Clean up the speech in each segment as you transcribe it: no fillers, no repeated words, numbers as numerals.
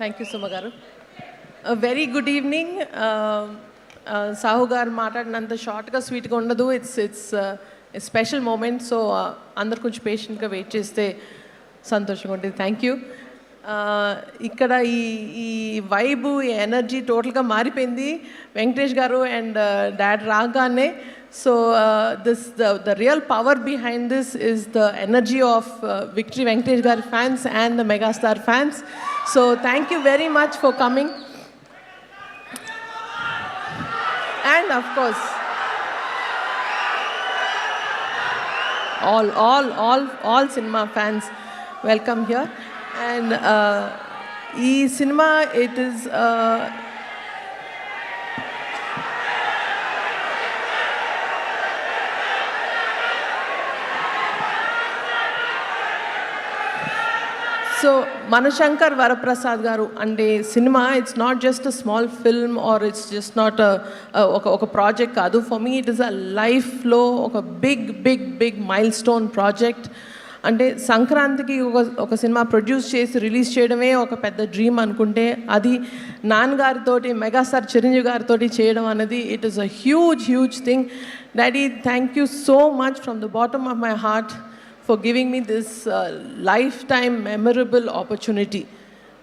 Thank you Suma గారు. Very good evening. Sahu గారు మాట్లాడినంత షార్ట్గా స్వీట్గా ఉండదు. It's special moment. సో అందరు కొంచెం పేషెంట్గా వెయిట్ చేస్తే సంతోషంగా ఉంటుంది. Thank you. ఇక్కడ ఈ వైబు, ఈ ఎనర్జీ టోటల్గా మారిపోయింది వెంకటేష్ గారు అండ్ డాడ్ రాగానే. So the real power behind this is the energy of Victory Venkatesh Garu fans and the Megastar fans. So thank you very much for coming. And of course all cinema fans welcome here. And ee cinema, it is so Manashankar Varaprasad గారు అంటే cinema, it's not just a small film or it's just not ఒక project కాదు. For me it is a లైఫ్లో ఒక big mile stone project. అంటే సంక్రాంతికి ఒక cinema produce చేసి రిలీజ్ చేయడమే ఒక పెద్ద డ్రీమ్ అనుకుంటే, అది నాన్నగారితోటి మెగాస్టార్ చిరంజీవి గారితో చేయడం అనేది it is a huge thing. Daddy, thank you so much from the bottom of my heart for giving me this lifetime memorable opportunity.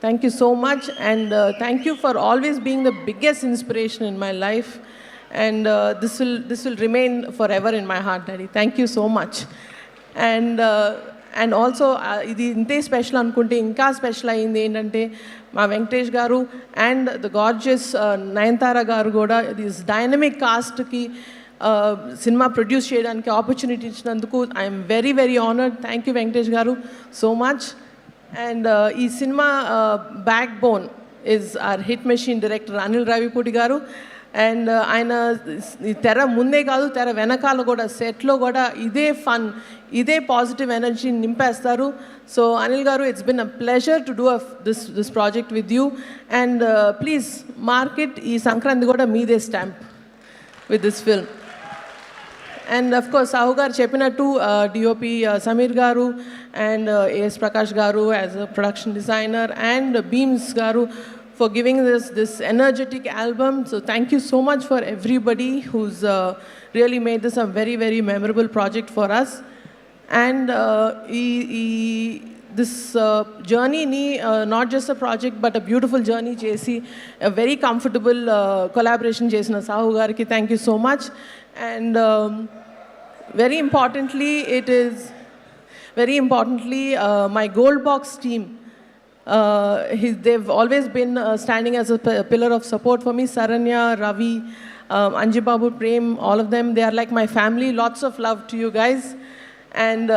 Thank you so much, and thank you for always being the biggest inspiration in my life, and this will remain forever in my heart, Daddy. Thank you so much. And also ఇది ఇంతే special అనుకుంటే ఇంకా special అయింది ఏంటంటే, మా వెంకటేష్ గారు and the gorgeous Nayanthara garu కూడా this dynamic కాస్ట్కి సినిమా ప్రొడ్యూస్ చేయడానికి ఆపర్చునిటీ ఇచ్చినందుకు I'm very honoured. Thank you Venkatesh garu so much. And ఈ cinema backbone is our hit machine director Anil Ravipudi garu. And ఆయన తెర ముందే కాదు, తెర వెనకాల కూడా, సెట్లో కూడా ఇదే ఫన్, ఇదే పాజిటివ్ ఎనర్జీ నింపేస్తారు. సో అనిల్ గారు, it's been a pleasure to do this project with you. And please market ఈ సంక్రాంతి కూడా మీదే stamp with this film. And of course, Sahu garu cheppinattu DOP Samir garu and AS Prakash garu as a production designer, and Beams garu for giving this energetic album. So thank you so much for everybody who's really made this a very memorable project for us. And this journey ni not just a project but a beautiful journey chesi, a very comfortable collaboration chesina Sahu gariki thank you so much. And very importantly my Gold Box team, they've always been standing as a pillar of support for me. Saranya, Ravi, Anji Babu, Prem, all of them, they are like my family. Lots of love to you guys. And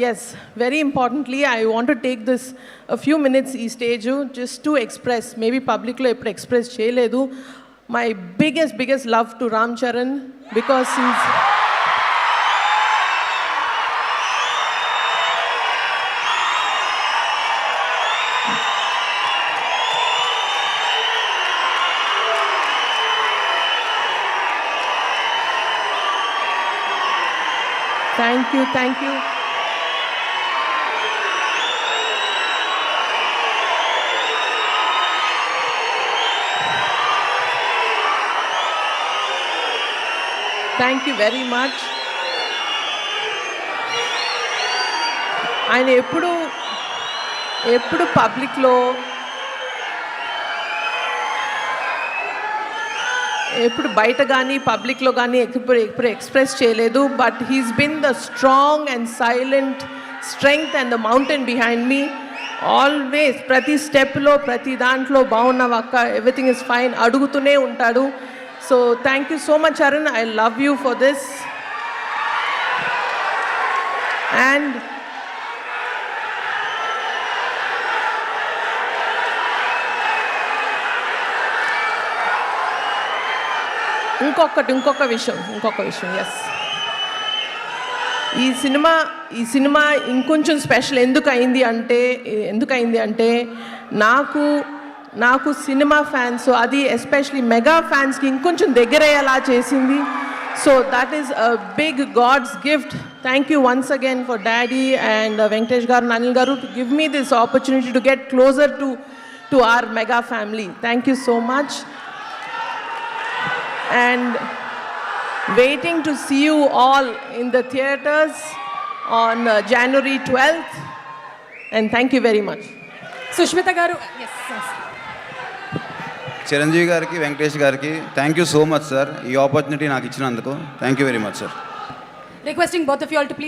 yes, very importantly, I want to take this a few minutes ee stage just to express, maybe public lo eppudu express cheyaledu, my biggest love to Ram Charan, because he's thank you thank you very much. ఆయన ఎప్పుడు పబ్లిక్లో ఎప్పుడు బయట కానీ పబ్లిక్లో కానీ ఎప్పుడు express చేయలేదు. But he's been the strong and silent strength and the mountain behind me. Always ప్రతి స్టెప్లో, ప్రతి దాంట్లో బాగున్నావక్క, ఎవ్రీథింగ్ ఇస్ ఫైన్ అడుగుతూనే ఉంటాడు. So thank you so much Arun, I love you for this. And ఇంకొక విషయం ఎస్, ఈ సినిమా ఇంకొంచెం స్పెషల్ ఎందుకు అయింది అంటే నాకు సినిమా ఫ్యాన్స్, అది ఎస్పెషలీ మెగా ఫ్యాన్స్కి ఇంకొంచెం దగ్గరయ్యేలా చేసింది. So that is a big God's gift. Thank you once again for daddy and Venkatesh garu, Anil garu, to give me this opportunity to get closer to to our mega family. Thank you so much. And waiting to see you all in the theaters on January 12th. And thank you very much. Sushmita గారు, yes. Chiranjeevi గారికి, వెంకటేష్ గారికి thank you so much sir, ఈ opportunity నాకు ఇచ్చినందుకు thank you very much sir. Requesting both of you all to please